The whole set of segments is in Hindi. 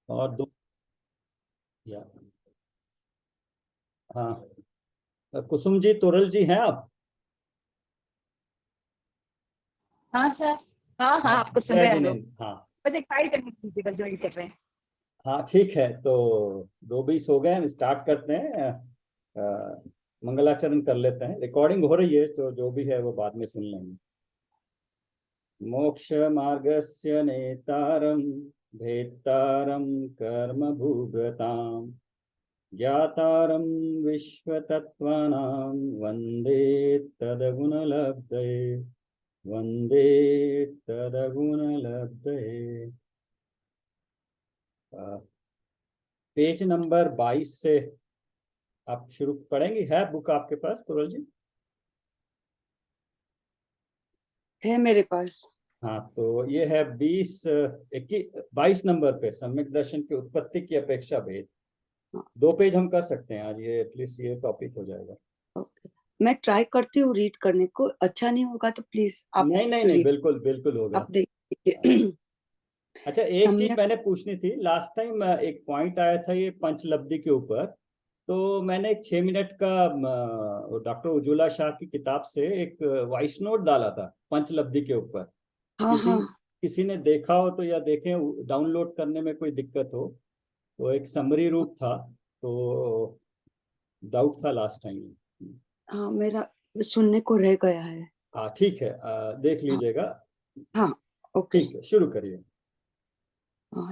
और दो या हाँ, कुसुम जी, तोरल जी हैं आप? हाँ सर। हाँ हाँ, हाँ, आपको सुन जय रहे हैं हम लोग। जिनेन्द्र, हाँ। बस एक फाइल करनी थी, बस ज्वाइन कर रहे हैं। हाँ ठीक है, तो 2:20 हो गए, हम स्टार्ट करते हैं। मंगलाचरण कर लेते हैं। रिकॉर्डिंग हो रही है, तो जो भी है वो बाद में सुन लेंगे। मोक्ष मार्गस्य नेतारं भेत्तारं कर्म भूगतां ज्ञातारं विश्वतत्त्वानां वन्दे तद्गुणलब्धये, वन्दे तद्गुणलब्धये। पेज नंबर 22 से आप शुरू पढ़ेंगे। है बुक आपके पास तुरल जी? है मेरे पास। हाँ, तो ये है 22 नंबर पे, सम्यक दर्शन की उत्पत्ति की अपेक्षा भेद। हाँ, 2 पेज हम कर सकते हैं आज, ये एटलीस्ट ये टॉपिक हो जाएगा। ओके। मैं ट्राई करती हूँ रीड करने को, अच्छा नहीं होगा तो प्लीज आप नहीं नहीं नहीं, रीड, बिल्कुल बिल्कुल होगा। आप देखिए। अच्छा, एक चीज सम्यक। मैंने पूछनी थी। लास्ट टाइम एक पॉइंट आया था ये पंचलब्धि के ऊपर, तो मैंने एक 6 मिनट का डॉक्टर उज्ज्वला शाह की किताब से एक वॉइस नोट डाला था पंचलब्धि के ऊपर। हाँ किसी हाँ किसी ने देखा हो तो, या देखें, डाउनलोड करने में कोई दिक्कत हो तो। एक समरी रूप था, तो डाउट था लास्ट टाइम। हाँ, मेरा सुनने को रह गया है। हाँ ठीक है, देख हाँ लीजिएगा। हाँ, ओके। ठीक है, शुरू करिए।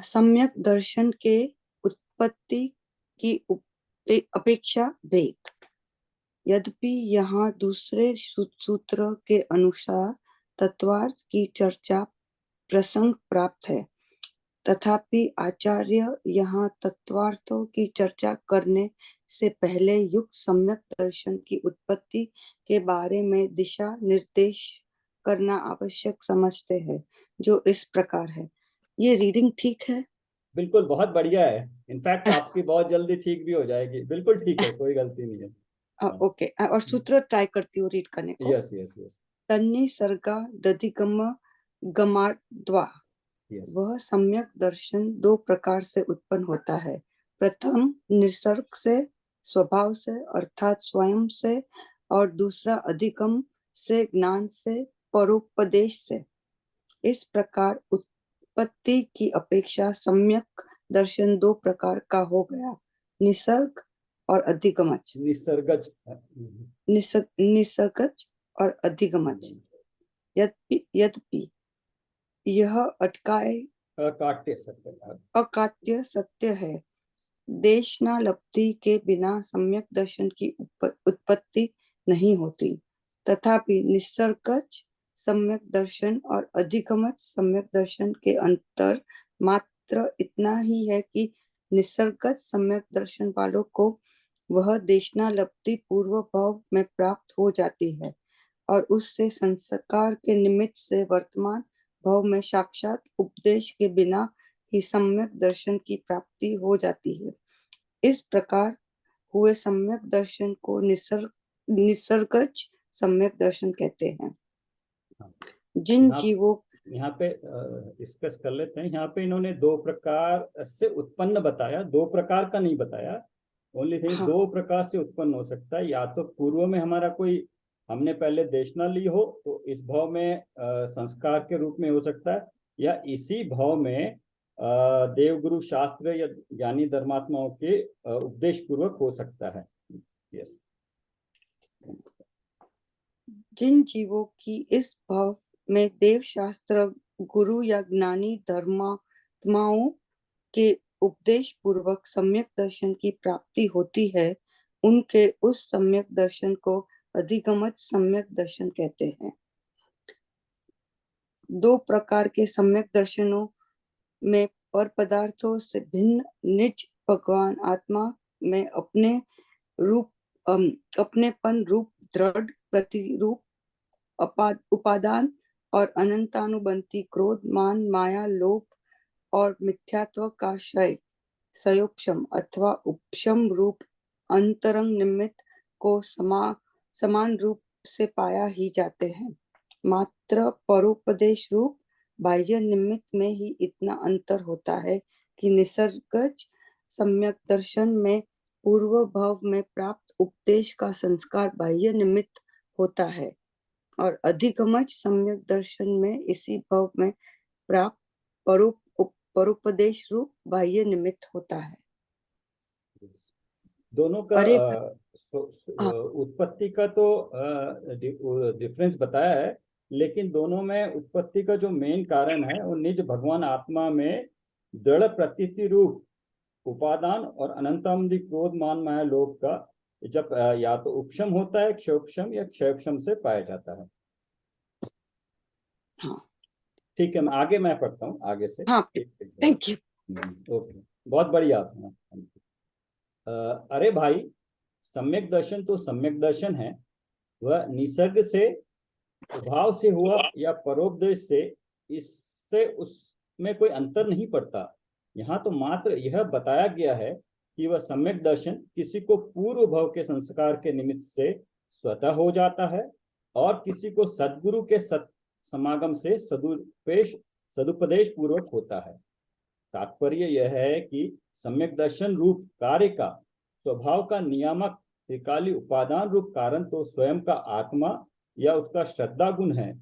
सम्यक दर्शन के उत्पत्ति की अपेक्षा भेद। यद्यपि यहाँ दूसरे सूत्र के अनुसार तत्वार्थ की चर्चा प्रसंग प्राप्त है, तथापि आचार्य यहाँ तत्वार्थों की चर्चा करने से पहले युक्त सम्यक दर्शन की उत्पत्ति के बारे में दिशा निर्देश करना आवश्यक समझते हैं, जो इस प्रकार है। ये रीडिंग ठीक है? बिल्कुल, बहुत बढ़िया है। इनफैक्ट आपकी बहुत जल्दी ठीक भी हो जाएगी। बिल्कुल ठीक है, कोई गलती नहीं है। ओके, और सूत्र ट्राई करती हूँ रीड करने को। यस यस यस तन्नि सर्गा दधिगम गमाद्वा। यस। वह सम्यक दर्शन दो प्रकार से उत्पन्न होता है। प्रथम निसर्ग से, स्वभाव से अर्थात स्वयं से, और दूसरा अधिगम से, ज्ञान से, परोपदेश से। इस प्रकार उत्पत्ति की अपेक्षा सम्यक दर्शन दो प्रकार का हो गया, निसर्ग और अधिगमच। निसर्गज। निसर्गज और अधिगमच। यद्यपि यह काट्य सत्य। अकाट्य सत्य है, देशनालब्धि के बिना सम्यक दर्शन की उत्पत्ति नहीं होती, तथापि निसर्गज सम्यक दर्शन और अधिगमच सम्यक दर्शन के अंतर मात्र इतना ही है कि निसर्गज सम्यक दर्शन वालों को वह देशनालब्धि पूर्व भाव में प्राप्त हो जाती है, और उससे संस्कार के निमित्त से वर्तमान भाव में साक्षात उपदेश के बिना ही सम्यक दर्शन की प्राप्ति हो जाती है। इस प्रकार हुए सम्यक दर्शन को निसर्गज सम्यक दर्शन कहते हैं। जिन यहाँ जीवों यहाँ पे डिस्कस कर लेते हैं। यहाँ पे इन्होंने 2 प्रकार से उत्पन्न बताया, 2 प्रकार का नहीं बताया। ओनली थिंग, हाँ 2 प्रकार से उत्पन्न हो सकता है। या तो पूर्व में हमारा कोई, हमने पहले देशना ली हो तो इस भाव में संस्कार के रूप में हो सकता है, या इसी भाव में देवगुरु शास्त्र या ज्ञानी धर्मात्माओं के उपदेश पूर्वक हो सकता है। यस। जिन जीवों की इस भाव में देव शास्त्र, गुरु या ज्ञानी धर्मात्माओं के उपदेश पूर्वक सम्यक दर्शन की प्राप्ति होती है, उनके उस सम्यक दर्शन को अधिगमच सम्यक दर्शन कहते हैं। दो प्रकार के सम्यक दर्शनों में पर पदार्थों से भिन्न निज भगवान आत्मा में रूप अपनेपन रूप दृढ़ प्रतिरूप उपादान और अनंतानुबंधी क्रोध, मान, माया, लोभ और मिथ्यात्व का क्षय, सयोपशम अथवा उपशम रूप अंतरंग निमित्त को समान रूप से पाया ही जाते हैं। मात्र परोपदेश रूप बाह्य निमित्त में ही इतना अंतर होता है कि निसर्गज सम्यक दर्शन में पूर्व भाव में प्राप्त उपदेश का संस्कार बाह्य निमित्त होता है और अधिगमज सम्यक दर्शन में इसी भाव में प्राप्त परोपदेश रूप बाह्य निमित्त होता है। दोनों का अरे हाँ, उत्पत्ति का तो डिफरेंस बताया है, लेकिन दोनों में उत्पत्ति का जो मेन कारण है वो निज भगवान आत्मा में दृढ़ प्रतीति रूप उपादान और अनंतामदि क्रोध मान माया लोभ का जब या तो उपशम होता है क्षयोपशम या क्षयोपशम से पाया जाता है। हाँ ठीक है, मैं पढ़ता हूँ आगे से। हाँ, थैंक यू। ओके, बहुत बढ़िया। अरे भाई, सम्यक दर्शन तो सम्यक दर्शन है, वह निसर्ग से स्वभाव से हुआ या परोपदेश से, इससे उसमें कोई अंतर नहीं पड़ता। यहाँ तो मात्र यह बताया गया है कि वह सम्यक दर्शन किसी को पूर्व भव के संस्कार के निमित्त से स्वतः हो जाता है और किसी को सद्गुरु के समागम से सदुपदेश पूर्वक होता है। तात्पर्य यह है कि सम्यक दर्शन रूप कार्य का स्वभाव का नियामक त्रिकाली उपादान रूप कारण तो स्वयं का आत्मा या उसका श्रद्धा गुण है।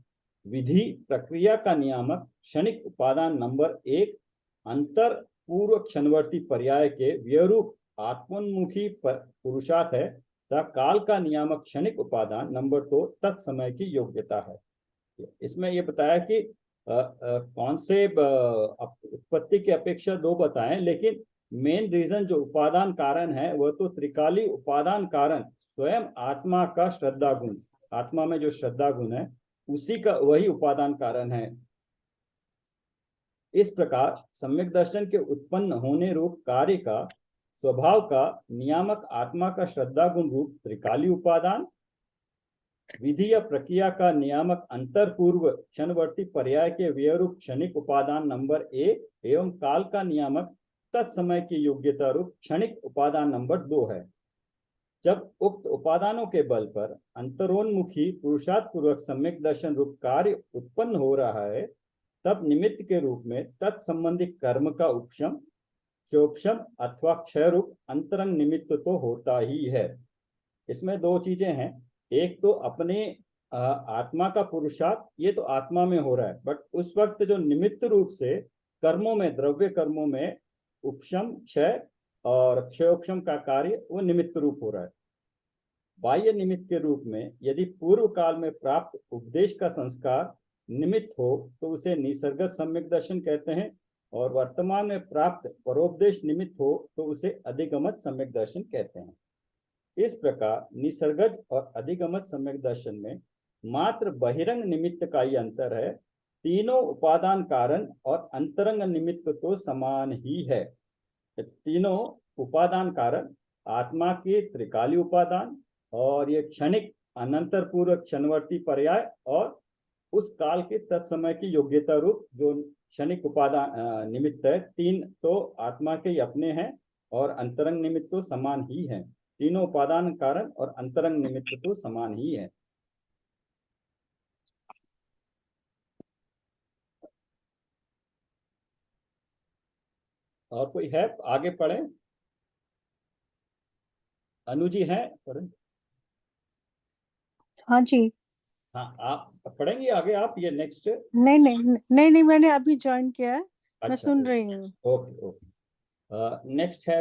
विधि प्रक्रिया का नियामक क्षणिक उपादान नंबर 1 अंतर पूर्व क्षणवर्ती पर्याय के व्यरूप आत्मोन्मुखी पुरुषार्थ है तथा काल का नियामक क्षणिक उपादान नंबर 2 तत्समय की योग्यता है। इसमें यह बताया कि कौन से उत्पत्ति की अपेक्षा दो बताएं, लेकिन मेन रीजन जो उपादान कारण है वह तो त्रिकाली उपादान कारण स्वयं आत्मा का श्रद्धा गुण, आत्मा में जो श्रद्धा गुण है उसी का वही उपादान कारण है। इस प्रकार सम्यक दर्शन के उत्पन्न होने रूप कार्य का स्वभाव का नियामक आत्मा का श्रद्धा गुण रूप त्रिकाली उपादान, विधि या प्रक्रिया का नियामक अंतर पूर्व क्षणवर्ती पर्याय के व्यरूप क्षणिक उपादान नंबर 1 एवं काल का नियामक तत्समय की योग्यता रूप क्षणिक उपादान नंबर 2 है। जब उक्त उपादानों के बल पर अंतरोन्मुखी पुरुषार्थ पूर्वक सम्यक दर्शन रूप कार्य उत्पन्न हो रहा है, तब निमित्त के रूप में तत्संबंधी कर्म का उपशम, क्षयोपशम अथवा क्षय रूप अंतरंग निमित्त तो होता ही है। इसमें दो चीजें हैं, एक तो अपने आत्मा का पुरुषार्थ, ये तो आत्मा में हो रहा है, बट उस वक्त जो निमित्त रूप से कर्मों में, द्रव्य कर्मों में उपशम, क्षय और क्षयोपशम का कार्य वो निमित्त रूप हो रहा है। बाह्य निमित्त के रूप में यदि पूर्व काल में प्राप्त उपदेश का संस्कार निमित्त हो तो उसे निसर्गत सम्यक दर्शन कहते हैं, और वर्तमान में प्राप्त परोपदेश निमित्त हो तो उसे अधिगमत सम्यक दर्शन कहते हैं। इस प्रकार निसर्गज और अधिगमत सम्यक दर्शन में मात्र बहिरंग निमित्त का ही अंतर है। तीनों उपादान कारण और अंतरंग निमित्त तो समान ही है। तीनों उपादान कारण आत्मा के त्रिकाली उपादान और ये क्षणिक अनंतर पूर्व क्षणवर्ती पर्याय और उस काल के तत्समय की योग्यता रूप जो क्षणिक उपादान निमित्त है, तीन तो आत्मा के अपने हैं और अंतरंग निमित्त तो समान ही है। तीनों उपादान कारण और अंतरंग निमित्त तो समान ही है। और कोई है? आगे पढ़े। अनुजी है? पढ़े। हाँ जी। हाँ, आप पढ़ेंगे आगे? आप ये नेक्स्ट? नहीं नहीं नहीं नहीं, मैंने अभी ज्वाइन किया है। मैं अच्छा, सुन रही हूँ। Okay okay. नेक्स्ट है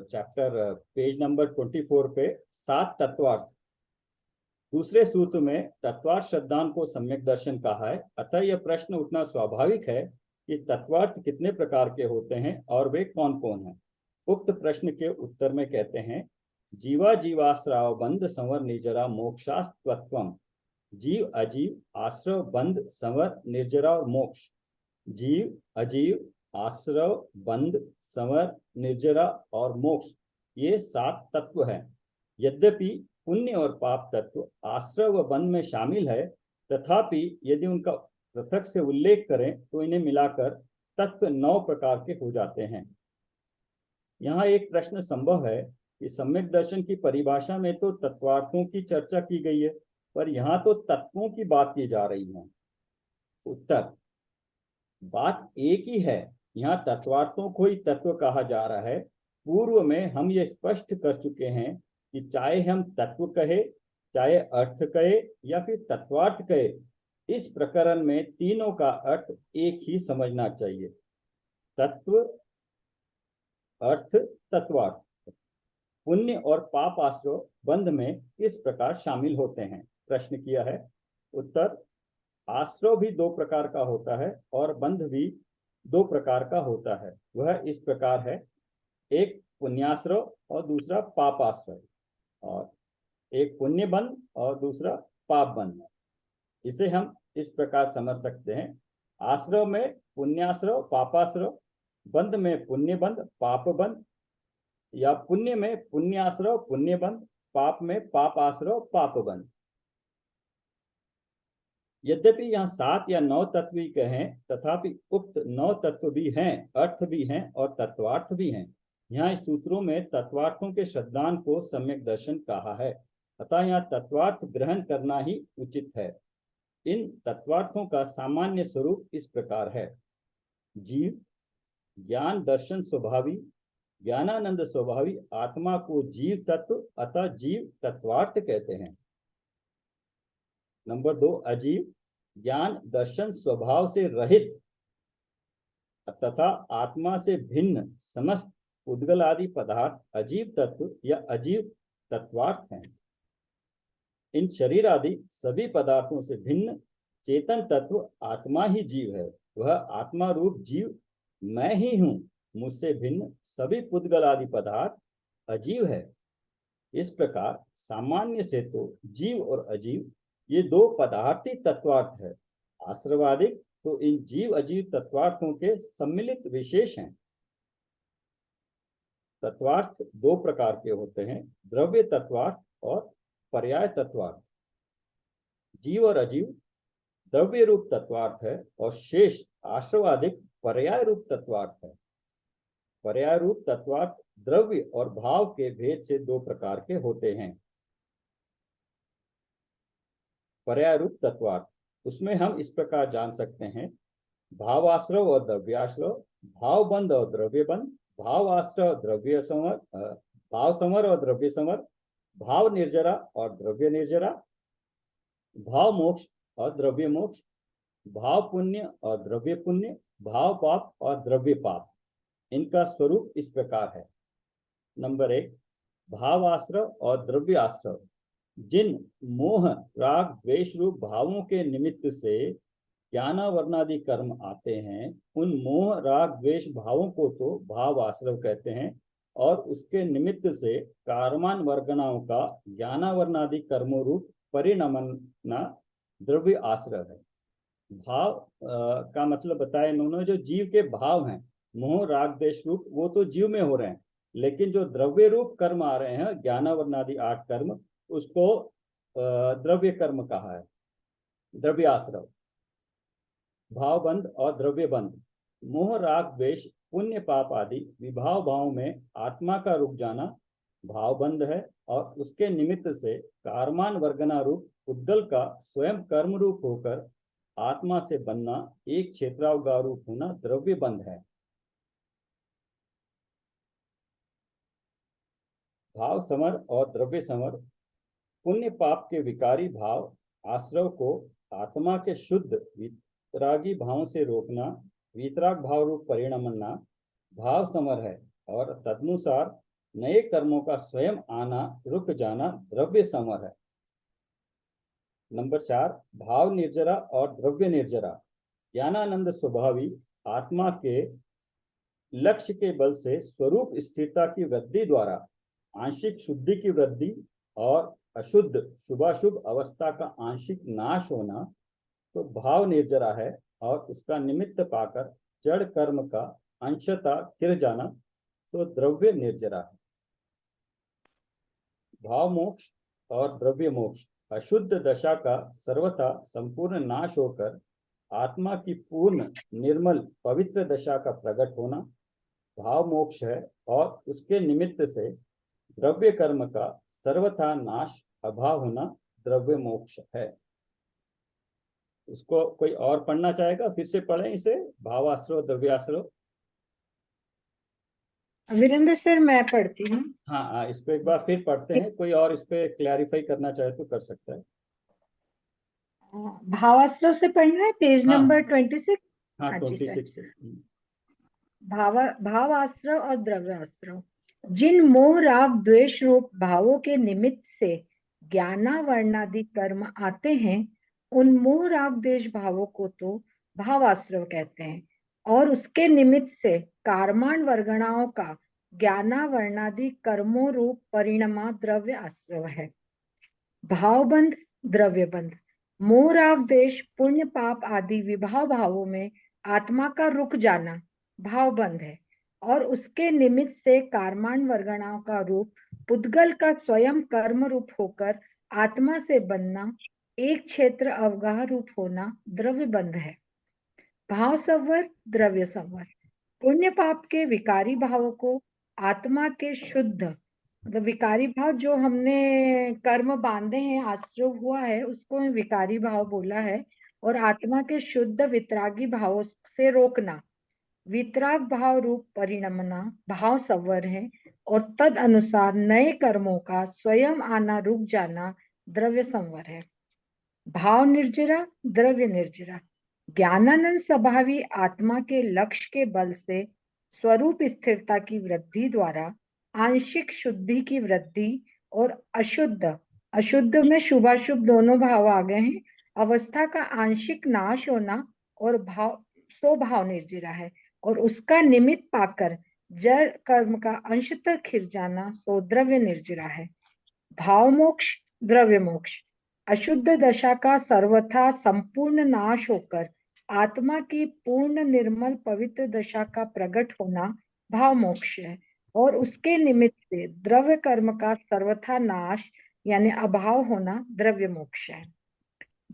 चैप्टर पेज नंबर 24 पे 7 तत्वार्थ। दूसरे सूत्र में तत्वार्थ श्रद्धांत को सम्यक दर्शन कहा है। अतः यह प्रश्न उठना स्वाभाविक है कि तत्वार्थ कितने प्रकार के होते हैं और वे कौन कौन हैं। उक्त प्रश्न के उत्तर में कहते हैं, जीवा जीवाश्रव बंध संवर निर्जरा मोक्षास्त्वत्वम। जीव अजीव आश्रव बंध संवर निर्जरा और मोक्ष। जीव अजीव आश्रव बंध संवर निर्जरा और मोक्ष, ये 7 तत्व हैं। यद्यपि पुण्य और पाप तत्व आश्रव व बंध में शामिल है, तथापि यदि उनका पृथक से उल्लेख करें तो इन्हें मिलाकर तत्व 9 प्रकार के हो जाते हैं। यहाँ एक प्रश्न संभव है कि सम्यक दर्शन की परिभाषा में तो तत्वार्थों की चर्चा की गई है, पर यहाँ तो तत्वों की बात की जा रही है। उत्तर, बात एक ही है, यहाँ तत्वार्थों को ही तत्व कहा जा रहा है। पूर्व में हम ये स्पष्ट कर चुके हैं कि चाहे हम तत्व कहे, चाहे अर्थ कहे या फिर तत्वार्थ कहे, इस प्रकरण में तीनों का अर्थ एक ही समझना चाहिए। तत्व, अर्थ, तत्वार्थ। पुण्य और पाप आश्रय बंध में किस प्रकार शामिल होते हैं? प्रश्न किया है। उत्तर, आश्रय भी दो प्रकार का होता है और बंध भी दो प्रकार का होता है। वह इस प्रकार है, एक पुण्याश्रय और दूसरा पापाश्रय, और एक पुण्य बंध और दूसरा पाप बंध। इसे हम इस प्रकार समझ सकते हैं, आश्रय में पुण्याश्रय पापाश्रय, बंध में पुण्य बंध पाप बंध, या पुण्य में पुण्याश्रय पुण्य बंध, पाप में पापाश्रय पाप बंध। यद्यपि यहाँ 7 या 9 तत्व ही कहें, तथापि उक्त 9 तत्व भी हैं, अर्थ भी हैं और तत्वार्थ भी हैं। यहाँ इस सूत्रों में तत्वार्थों के श्रद्धान को सम्यक दर्शन कहा है, अतः यहाँ तत्वार्थ ग्रहण करना ही उचित है। इन तत्वार्थों का सामान्य स्वरूप इस प्रकार है। जीव, ज्ञान दर्शन स्वभावी, ज्ञानानंद स्वभावी आत्मा को जीव तत्व अतः जीव तत्वार्थ कहते हैं। नंबर 2, अजीव, ज्ञान दर्शन स्वभाव से रहित तथा आत्मा से भिन्न समस्त उद्गल आदि पदार्थ अजीव तत्व या अजीव तत्वार्थ हैं। इन शरीर आदि सभी पदार्थों से भिन्न चेतन तत्व आत्मा ही जीव है। वह आत्मा रूप जीव मैं ही हूं, मुझसे भिन्न सभी पुद्गल आदि पदार्थ अजीव है। इस प्रकार सामान्य से तो जीव और अजीव ये दो पदार्थी तत्वार्थ है। आश्रवादिक तो इन जीव अजीव तत्वार्थों के सम्मिलित विशेष हैं। तत्वार्थ दो प्रकार के होते हैं, द्रव्य तत्वार्थ और पर्याय तत्वार्थ। जीव और अजीव द्रव्य रूप तत्वार्थ है और शेष आश्रवादिक पर्याय रूप तत्वार्थ है। पर्याय रूप तत्वार्थ द्रव्य और भाव के भेद से दो प्रकार के होते हैं। पर्याय रूप तत्वार्थ, उसमें हम इस प्रकार जान सकते हैं, भावाश्रय और द्रव्याश्रय, भाव बंध और द्रव्य बंध, भाव आश्रय और द्रव्य संवर, भाव संवर और द्रव्य संवर, भाव निर्जरा और द्रव्य निर्जरा, भाव मोक्ष और द्रव्य मोक्ष, भाव पुण्य और द्रव्य पुण्य, भाव पाप और द्रव्य पाप। इनका स्वरूप इस प्रकार है। नंबर 1, भाव आश्रय और द्रव्य आश्रय। जिन मोह राग द्वेष रूप भावों के निमित्त से ज्ञानावरणादि कर्म आते हैं, उन मोह राग द्वेष भावों को तो भाव आश्रय कहते हैं और उसके निमित्त से कारमान वर्गणाओं का ज्ञानावरणादि कर्मों रूप परिणमना द्रव्य आश्रय है। भाव का मतलब बताया इन्होंने, जो जीव के भाव हैं मोह राग द्वेष रूप, वो तो जीव में हो रहे हैं, लेकिन जो द्रव्य रूप कर्म आ रहे हैं ज्ञानावरणादि 8 कर्म, उसको द्रव्य कर्म कहा है, द्रव्य आश्रय। भाव बंध और द्रव्य बंध, मोह राग द्वेष पुण्य पाप आदि विभाव भाव में आत्मा का रुक जाना भाव बंध है और उसके निमित्त से कारमान वर्गना रूप उद्गल का स्वयं कर्म रूप होकर आत्मा से बनना एक क्षेत्रावगा रूप होना द्रव्य बंध है। भाव समर और द्रव्य समर, पुण्य पाप के विकारी भाव आश्रय को आत्मा के शुद्ध वितरागी भाव से रोकना वितराग भाव रूप परिणमना भाव समर है और तदनुसार नए कर्मों का स्वयं आना रुक जाना द्रव्य समर है। नंबर 4, भाव निर्जरा और द्रव्य निर्जरा। ज्ञानानंद स्वभावी आत्मा के लक्ष्य के बल से स्वरूप स्थिरता की वृद्धि द्वारा आंशिक शुद्धि की वृद्धि और अशुद्ध शुभाशुभ अवस्था का आंशिक नाश होना तो भाव निर्जरा है और उसका निमित्त पाकर जड़ कर्म का अंशतः गिर जाना तो द्रव्य निर्जरा है। भाव मोक्ष और द्रव्य मोक्ष, अशुद्ध दशा का सर्वथा संपूर्ण नाश होकर आत्मा की पूर्ण निर्मल पवित्र दशा का प्रकट होना भाव मोक्ष है और उसके निमित्त से द्रव्य कर्म का सर्वथा नाश अभाव होना द्रव्य मोक्ष है। इसको कोई और पढ़ना चाहेगा? फिर से पढ़ें इसे, भावाश्रय द्रव्याश्रय। वीरेंद्र सर, मैं पढ़ती हूँ। हाँ हाँ, इस पे एक बार फिर पढ़ते हैं, कोई और इस पे क्लैरिफाई करना चाहे तो कर सकता है। भावास्त्र से पढ़ना है, पेज हाँ नंबर 26। हाँ, हाँ जी सर। 26 से। भावास्त्र और द्रव्यास्त्र। जिन मोह राग द्वेष रूप भावों के निमित्त से ज्ञानावरणादि कर्म आते हैं, उन मोह राग द्वेष भावों को तो भावास्त्र कहते हैं, और उसके निमित्त से कार्माण वर्गणाओं का ज्ञानावरणादि कर्मों रूप परिणमा द्रव्य आश्रव है। भावबंध, द्रव्यबंध। मोह राग देश पुण्य पाप आदि विभाव भावों में आत्मा का रुक जाना भावबंध है, और उसके निमित्त से कार्माण वर्गणाओं का रूप पुद्गल का स्वयं कर्म रूप होकर आत्मा से बनना, एक क्षेत्र अवगाह रूप होना द्रव्य बंध है। भाव संवर, द्रव्य संवर। पुण्य पाप के विकारी भावों को आत्मा के शुद्ध, मतलब विकारी भाव जो हमने कर्म बांधे हैं, आश्रय हुआ है, उसको विकारी भाव बोला है। और आत्मा के शुद्ध वितरागी भावों से रोकना, वितराग भाव रूप परिणमना भाव संवर है। और तद अनुसार नए कर्मों का स्वयं आना रुक जाना द्रव्य संवर है। भाव निर्जरा, द्रव्य निर्जरा। ज्ञानानंद स्वभावी आत्मा के लक्ष्य के बल से स्वरूप स्थिरता की वृद्धि द्वारा आंशिक शुद्धि की वृद्धि और अशुद्ध, अशुद्ध में शुभाशुभ दोनों भाव आ गए हैं, अवस्था का आंशिक नाश होना और भाव स्वभाव निर्जरा है। और उसका निमित्त पाकर जड़ कर्म का अंशतः खिर जाना सो द्रव्य निर्जरा है। भाव मोक्ष, द्रव्य मोक्ष। अशुद्ध दशा का सर्वथा संपूर्ण नाश होकर आत्मा की पूर्ण निर्मल पवित्र दशा का प्रकट होना भाव मोक्ष है, और उसके निमित्त से द्रव्य कर्म का सर्वथा नाश यानी अभाव होना द्रव्य मोक्ष है।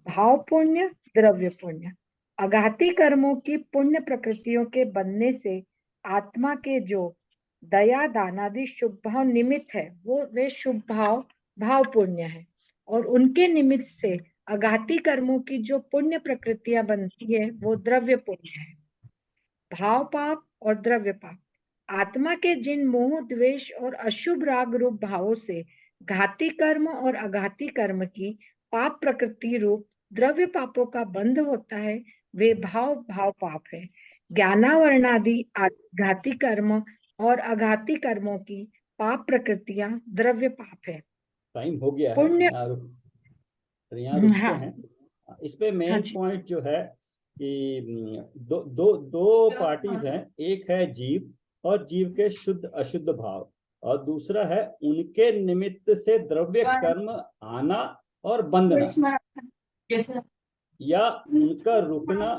भाव पुण्य, द्रव्य पुण्य। अघाती कर्मों की पुण्य प्रकृतियों के बनने से आत्मा के जो दया दानादि शुभ भाव निमित्त है, वो वे शुभ भाव भाव पुण्य है। और उनके निमित्त से अघाती कर्मों की जो पुण्य प्रकृतियां बनती है, वो द्रव्य पुण्य है। भाव पाप और द्रव्य पाप। आत्मा के जिन मोह द्वेष और अशुभ राग रूप भावों से घाती कर्म और अघाती कर्म की पाप प्रकृति रूप द्रव्य पापों का बंध होता है, वे भाव भाव पाप है। ज्ञानावरणादि घाती कर्म और अघाती कर्मों की पाप प्रकृतियां द्रव्य पाप है। टाइम हो गया है, पुण्य, यहाँ रुकते हाँ हैं। इस पे हाँ मेन जी। पॉइंट जो है कि दो दो दो पार्टीज हैं, एक है जीव और जीव के शुद्ध अशुद्ध भाव, और दूसरा है उनके निमित्त से द्रव्य कर्म आना और बंधना, या उनका रुकना।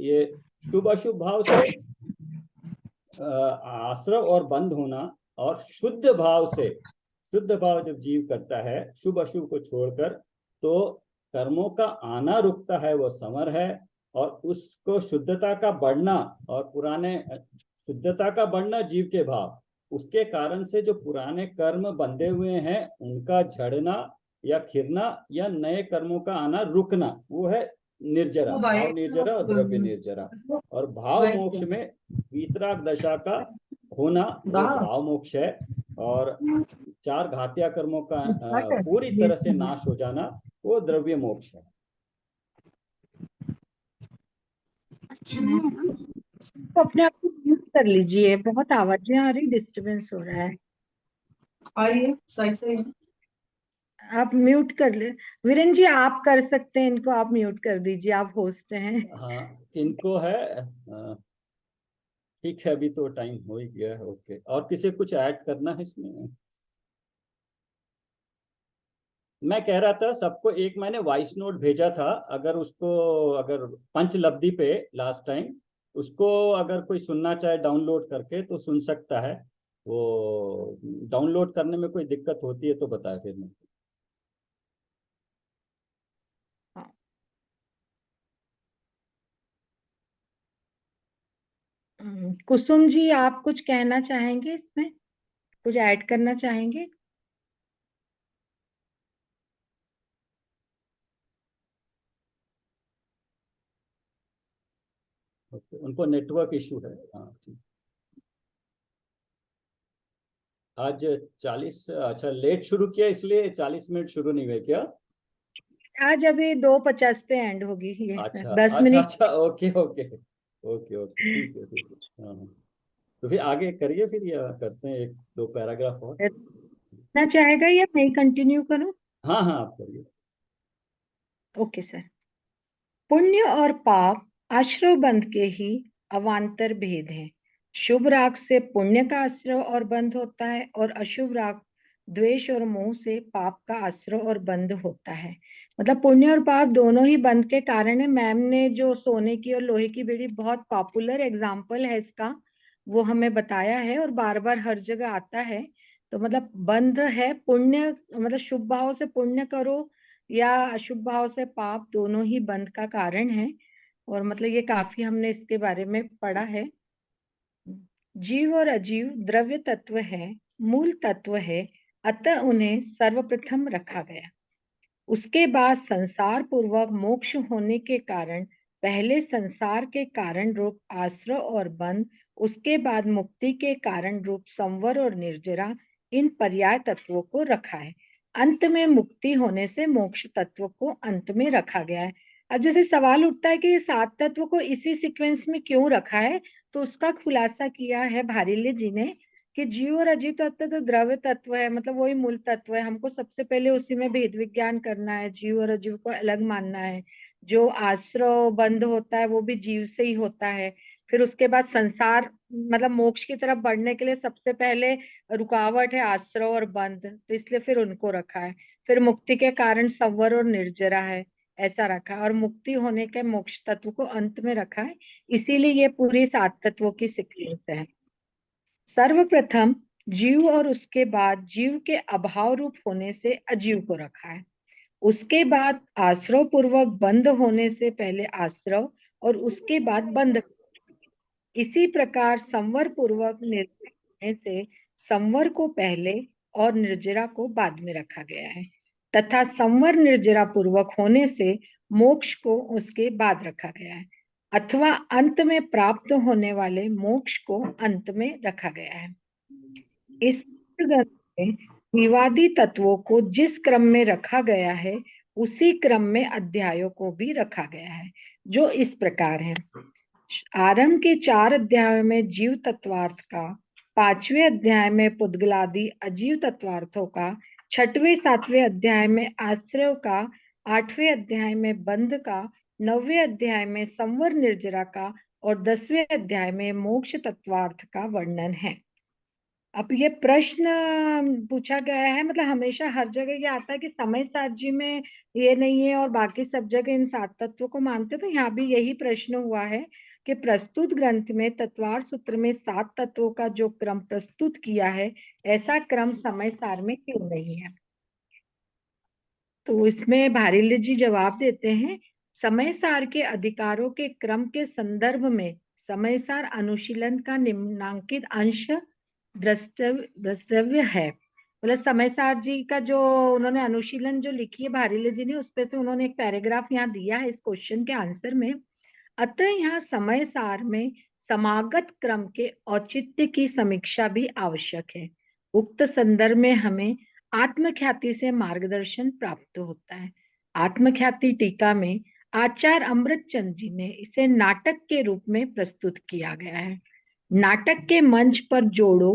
ये शुभ अशुभ भाव से आश्रव और बंद होना, और शुद्ध भाव से, शुद्ध भाव जब जीव करता है शुभ अशुभ को छोड़कर, तो कर्मों का आना रुकता है, वो समर है। और उसको शुद्धता का बढ़ना, और पुराने शुद्धता का बढ़ना जीव के भाव, उसके कारण से जो पुराने कर्म बंधे हुए हैं उनका झड़ना या खिरना, या नए कर्मों का आना रुकना, वो है निर्जरा, भाव निर्जरा और द्रव्य निर्जरा। और भाव मोक्ष में वीतराग दशा का होना, वो भाव मोक्ष है। और चार घातिया कर्मों का पूरी तरह से नाश हो जाना, वो द्रव्य मोक्ष है। तो अपने आप को म्यूट कर लीजिए, बहुत आवाजें आ रही, डिस्टरबेंस हो रहा है। आइए, सही सही। आप म्यूट कर ले। वीरेन जी, आप कर सकते हैं इनको, आप म्यूट कर दीजिए, आप होस्ट हैं। हाँ, किनको है? ठीक है, अभी तो टाइम हो ही गया है। ओके, और किसी कुछ ऐड करना है इसमें? मैं कह रहा था सबको, एक मैंने वॉइस नोट भेजा था, अगर उसको, अगर पंचलब्धि पे लास्ट टाइम, उसको अगर कोई सुनना चाहे डाउनलोड करके तो सुन सकता है। वो डाउनलोड करने में कोई दिक्कत होती है तो बताए फिर मैं। कुसुम जी, आप कुछ कहना चाहेंगे इसमें, कुछ ऐड करना चाहेंगे? उनको नेटवर्क इशू है। हाँ ठीक। आज 40, अच्छा लेट शुरू किया इसलिए 40 मिनट शुरू नहीं हुए क्या? आज अभी 2:50 पे एंड होगी ये, अच्छा 10 अच्छा मिनट। अच्छा, ओके ओके ओके ओके, ठीक है ठीक है। हाँ हाँ। तो फिर आगे करिए, फिर या करते हैं एक दो पैराग्राफ और। ना चाहेगा या मैं कंटिन्यू करूं? हाँ हाँ, आप करिए। Okay sir. पुण्य और पाप आश्रव बंध के ही अवान्तर भेद है। शुभ राग से पुण्य का आश्रव और बंध होता है, और अशुभ राग द्वेष और मोह से पाप का आश्रव और बंध होता है। मतलब पुण्य और पाप दोनों ही बंध के कारण है। मैम ने जो सोने की और लोहे की बेड़ी, बहुत पॉपुलर एग्जाम्पल है इसका, वो हमें बताया है और बार बार हर जगह आता है। तो मतलब बंध है पुण्य, मतलब शुभ भाव से पुण्य करो या अशुभ भाव से पाप, दोनों ही बंध का कारण है। और मतलब ये काफी हमने इसके बारे में पढ़ा है। जीव और अजीव द्रव्य तत्व है, मूल तत्व है, अतः उन्हें सर्वप्रथम रखा गया। उसके बाद संसार पूर्वक मोक्ष होने के कारण पहले संसार के कारण रूप आश्रय और बंध, उसके बाद मुक्ति के कारण रूप संवर और निर्जरा, इन पर्याय तत्वों को रखा है। अंत में मुक्ति होने से मोक्ष तत्व को अंत में रखा गया है। अब जैसे सवाल उठता है कि ये 7 तत्व को इसी सीक्वेंस में क्यों रखा है, तो उसका खुलासा किया है भारिले जी ने कि जीव और अजीव तत्व तो द्रव्य तत्व है, मतलब वही मूल तत्व है। हमको सबसे पहले उसी में भेद विज्ञान करना है, जीव और अजीव को अलग मानना है। जो आश्रव बंध होता है वो भी जीव से ही होता है। फिर उसके बाद संसार मतलब मोक्ष की तरफ बढ़ने के लिए सबसे पहले रुकावट है आश्रव और बंध, तो इसलिए फिर उनको रखा है। फिर मुक्ति के कारण संवर और निर्जरा है, ऐसा रखा है। और मुक्ति होने के मोक्ष तत्व को अंत में रखा है। इसीलिए ये पूरी 7 तत्वों की सीक्वेंस है। सर्वप्रथम जीव और उसके बाद जीव के अभाव रूप होने से अजीव को रखा है। उसके बाद आश्रव पूर्वक बंध होने से पहले आश्रव और उसके बाद बंध। इसी प्रकार संवर पूर्वक निर्जरा होने से संवर को पहले और निर्जरा को बाद में रखा गया है, तथा संवर निर्जरा पूर्वक होने से मोक्ष को उसके बाद रखा गया है, अथवा अंत में प्राप्त होने वाले मोक्ष को अंत में रखा गया है। इस ग्रंथ में विवादी तत्वों को जिस क्रम में रखा गया है उसी क्रम में अध्यायों को भी रखा गया है, जो इस प्रकार है। आरंभ के 4 अध्यायों में जीव तत्वार्थ का, 5वें अध्याय में पुद्गलादि अजीव तत्वार्थों का, 6वें 7वें अध्याय में आश्रय का, 8वें अध्याय में बंध का, 9वें अध्याय में संवर निर्जरा का और 10वें अध्याय में मोक्ष तत्वार्थ का वर्णन है। अब ये प्रश्न पूछा गया है, मतलब हमेशा हर जगह ये आता है कि समय सार जी में ये नहीं है और बाकी सब जगह इन 7 तत्वों को मानते, तो यहाँ भी यही प्रश्न हुआ है कि प्रस्तुत ग्रंथ में तत्वार सूत्र में 7 तत्वों का जो क्रम प्रस्तुत किया है, ऐसा क्रम समय सार में क्यों नहीं है। तो इसमें भारिले जी जवाब देते हैं, समय सार के अधिकारों के क्रम के संदर्भ में समय सार अनुशीलन का निम्नांकित अंश द्रष्टव्य है। मतलब समय सार जी का जो उन्होंने अनुशीलन जो लिखी है भारिले जी ने, उस पे से उन्होंने एक पैराग्राफ यहाँ दिया है इस क्वेश्चन के आंसर में। अतः यहाँ समय सार में समागत क्रम के औचित्य की समीक्षा भी आवश्यक है। उक्त संदर्भ में हमें आत्मख्याति से मार्गदर्शन प्राप्त होता है। आत्मख्याति टीका में आचार्य अमृतचंद जी ने इसे नाटक के रूप में प्रस्तुत किया गया है। नाटक के मंच पर जोड़ों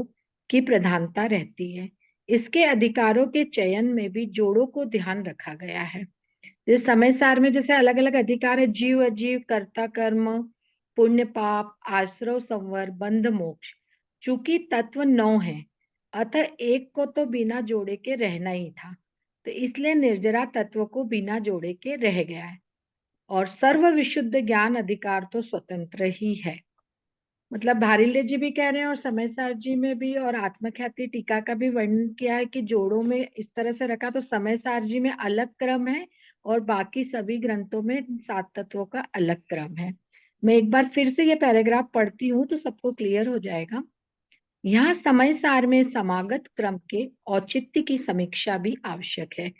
की प्रधानता रहती है। इसके अधिकारों के चयन में भी जोड़ों को ध्यान रखा गया है। जैसे समय सार में जैसे अलग अलग अधिकार है, जीव अजीव, कर्ता कर्म, पुण्य पाप, आश्रव संवर, बंध मोक्ष। चूंकि तत्व 9 है, अतः एक को तो बिना जोड़े के रहना ही था, तो इसलिए निर्जरा तत्व को बिना जोड़े के रह गया है। और सर्व विशुद्ध ज्ञान अधिकार तो स्वतंत्र ही है। मतलब भारिले जी भी कह रहे हैं और समय सार जी में भी और आत्मख्याति टीका का भी वर्णन किया है कि जोड़ों में इस तरह से रखा, तो समय सार जी में अलग क्रम है और बाकी सभी ग्रंथों में 7 तत्वों का अलग क्रम है। मैं एक बार फिर से ये पैराग्राफ पढ़ती हूँ तो सबको क्लियर हो जाएगा। यहाँ समय सार में समागत क्रम के औचित्य की समीक्षा भी आवश्यक है।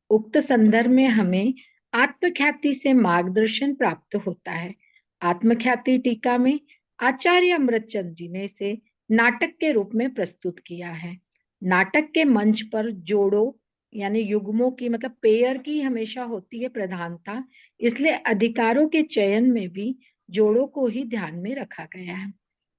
उक्त संदर्भ में हमें आत्मख्याति से मार्गदर्शन प्राप्त होता है। आत्मख्याति टीका में आचार्य अमृतचंद जी ने इसे नाटक के रूप में प्रस्तुत किया है। नाटक के मंच पर जोड़ों यानी युग्मों की मतलब पेयर की हमेशा होती है प्रधानता, इसलिए अधिकारों के चयन में भी जोड़ों को ही ध्यान में रखा गया है।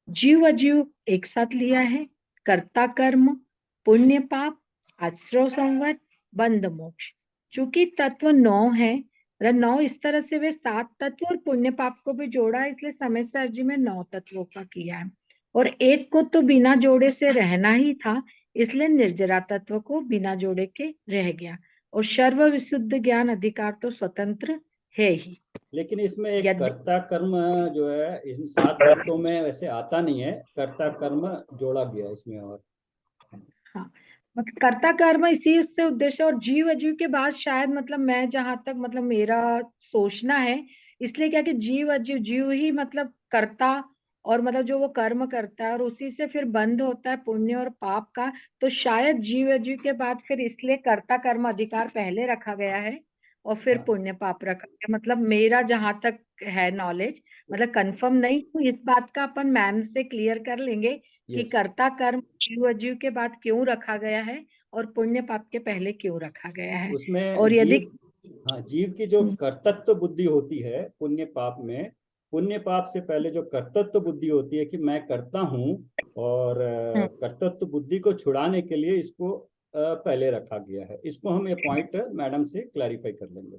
जीव अजीव एक साथ लिया है, कर्ता कर्म, पुण्य पाप, आश्रव संवर, बंध मोक्ष। चूंकि तत्व 9 है, 9 इस तरह से वे 7 तत्व और पुण्य पाप को भी जोड़ा है, इसलिए समय सारणी में 9 तत्वों का किया है। और एक को तो बिना जोड़े से रहना ही था, इसलिए निर्जरा तत्व को बिना जोड़े के रह गया। और सर्व विशुद्ध ज्ञान अधिकार तो स्वतंत्र है ही। लेकिन इसमें एक यदि कर्ता कर्म जो है इन 7 तत्वों में वैसे आता नहीं है, कर्ता कर्म जोड़ा गया है इसमें। और हाँ, मतलब कर्ता कर्म इसी उससे उद्देश्य, और जीव अजीव के बाद शायद मतलब मैं जहां तक मतलब मेरा सोचना है, इसलिए क्या कि जीव अजीव, जीव ही मतलब कर्ता, और मतलब जो वो कर्म करता है और उसी से फिर बंध होता है पुण्य और पाप का। तो शायद जीव अजीव के बाद फिर इसलिए कर्ता कर्म अधिकार पहले रखा गया है और फिर हाँ, पुण्य पाप रखा गया, मतलब मेरा जहां तक है नॉलेज, मतलब कंफर्म नहीं हूँ इस बात का, अपन मैम से क्लियर कर लेंगे कि यस। कर्ता कर्म जीव अजीव के बाद क्यों रखा गया है और पुण्य पाप के पहले क्यों रखा गया है। उसमें और यदि जीव, हाँ, जीव की जो कर्तृत्व बुद्धि होती है पुण्य पाप में, पुण्य पाप से पहले जो कर्तृत्व बुद्धि होती है कि मैं करता हूँ, और हम्म, कर्तृत्व बुद्धि को छुड़ाने के लिए इसको पहले रखा गया है। इसको हम ये पॉइंट मैडम से क्लैरिफाई कर लेंगे।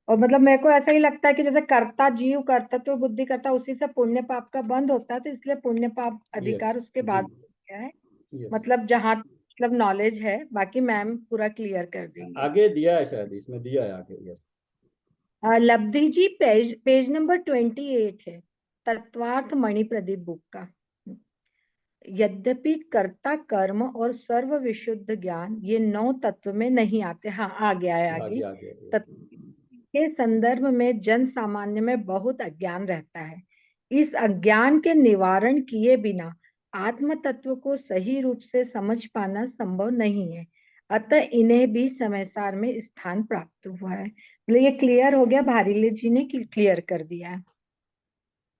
और मतलब मेरे को ऐसा ही लगता है कि जैसे कर्ता जीव कर्तृत्व बुद्धि करता उसी से पुण्य पाप का बंध होता है, तो इसलिए पुण्य पाप यस अधिकार उसके जी। बाद क्या है, यस, मतलब जहां मतलब नॉलेज है, बाकी मैम पूरा क्लियर कर देंगे। आगे दिया है, शायद इसमें दिया है आगे। यस। लब्धि जी पेज पेज नंबर 28 है, तत्वार्थ मणि प्रदीप बुक का। यद्यपि कर्ता कर्म और सर्व विशुद्ध ज्ञान ये 9 तत्व में नहीं आते, हाँ आ गया है आगे। आगे आगे आगे। तत्व के संदर्भ में जन सामान्य में बहुत अज्ञान रहता है। इस अज्ञान के निवारण किए बिना आत्म तत्व को सही रूप से समझ पाना संभव नहीं है, अतः इन्हें भी समय सार में स्थान प्राप्त हुआ है। मतलब ये क्लियर हो गया, भारीले जी ने क्लियर कर दिया है।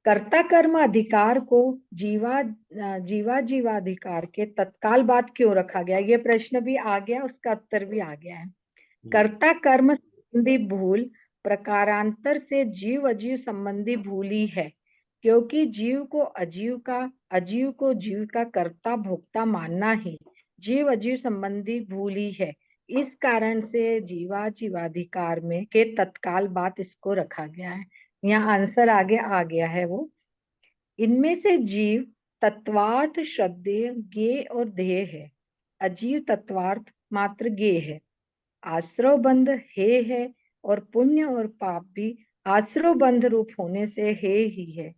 कर्ता कर्म अधिकार को जीवाधिकार के तत्काल बाद क्यों रखा गया, ये प्रश्न भी आ गया, उसका उत्तर भी आ गया है। कर्ता कर्म संबंधी भूल प्रकारांतर से जीव अजीव संबंधी भूल ही है, क्योंकि जीव को अजीव का, अजीव को जीव का कर्ता भोक्ता मानना ही जीव अजीव संबंधी भूल ही है। इस कारण से जीवाधिकार में के तत्काल बाद इसको रखा गया है। यहाँ आंसर आगे आ गया है वो। इनमें से जीव तत्वार्थ श्रद्धेय ज्ञेय और ध्येय है, अजीव तत्वार्थ मात्र ज्ञेय है। आश्रव बंध हे है, और पुण्य और पाप भी आश्रव बंध रूप होने से हे ही है।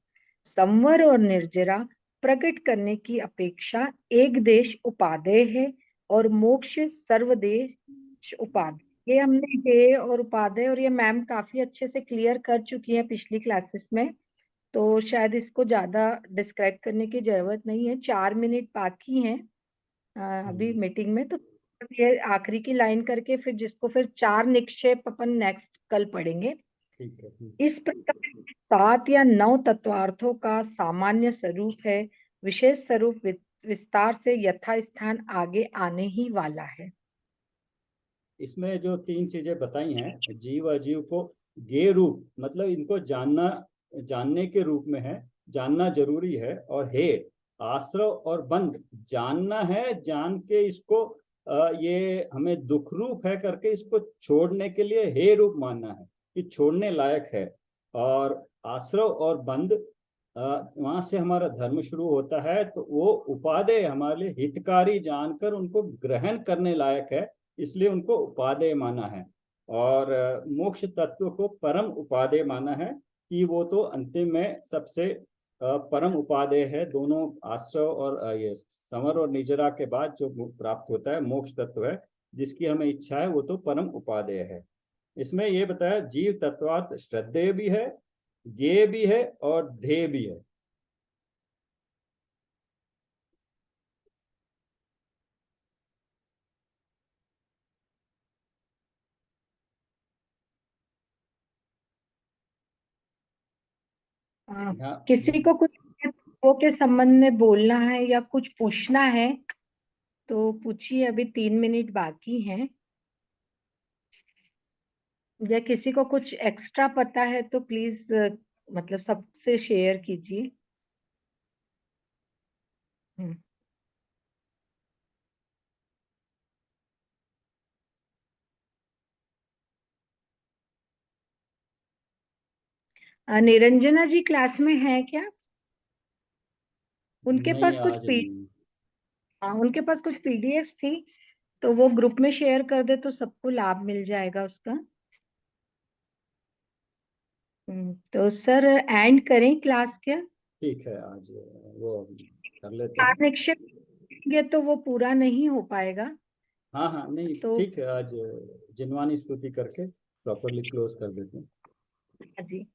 संवर और निर्जरा प्रकट करने की अपेक्षा एक देश उपादेय है, और मोक्ष सर्वदेश उपादेय। ये हमने हे और उपादेय, और ये मैम काफी अच्छे से क्लियर कर चुकी है पिछली क्लासेस में, तो शायद इसको ज्यादा डिस्क्राइब करने की जरूरत नहीं है। 4 मिनट बाकी हैं अभी मीटिंग में, तो ये आखिरी की लाइन करके फिर जिसको फिर 4 निक्षेप अपन नेक्स्ट कल पढ़ेंगे। ठीक है। इस प्रकार 7 या 9 तत्वार्थों का सामान्य स्वरूप है, विशेष स्वरूप विस्तार से यथास्थान आगे आने ही वाला है। इसमें जो 3 चीजें बताई हैं, जीव अजीव को गे रूप, मतलब इनको जानना, जानने के रूप में है, जानना जरूरी है। और हे आश्रव और बंध, जानना है, जान के इसको ये हमें दुख रूप है करके इसको छोड़ने के लिए हे रूप मानना है कि छोड़ने लायक है। और आश्रव और बंध, वहां से हमारा धर्म शुरू होता है, तो वो उपादेय हमारे लिए हितकारी जानकर उनको ग्रहण करने लायक है, इसलिए उनको उपादेय माना है। और मोक्ष तत्व को परम उपादेय माना है कि वो तो अंतिम में सबसे परम उपादेय है। दोनों आश्रव और ये समर और निजरा के बाद जो प्राप्त होता है मोक्ष तत्व है, जिसकी हमें इच्छा है, वो तो परम उपादेय है। इसमें ये बताया जीव तत्वार्थ श्रद्धेय भी है, ज्ञेय भी है और ध्येय भी है। यहाँ किसी को कुछ तत्वों के संबंध में बोलना है या कुछ पूछना है? तो पूछिए, अभी 3 मिनट बाकी हैं। या किसी को कुछ एक्स्ट्रा पता है तो प्लीज मतलब सबसे शेयर कीजिए। हम्म। निरंजना जी क्लास में है क्या? उनके नहीं, पास कुछ आज नहीं। हाँ, उनके पास कुछ पीडीएफ थी, तो वो ग्रुप में शेयर कर दे तो सबको लाभ मिल जाएगा उसका। तो सर एंड करें क्लास क्या? ठीक है, आज वो कर लेते हैं। कनेक्शन ये तो वो पूरा नहीं हो पाएगा। हाँ हाँ, नहीं तो ठीक है, आज जिनवानी स्तुति करके प्रॉपरली क्लोज कर देते हैं। जी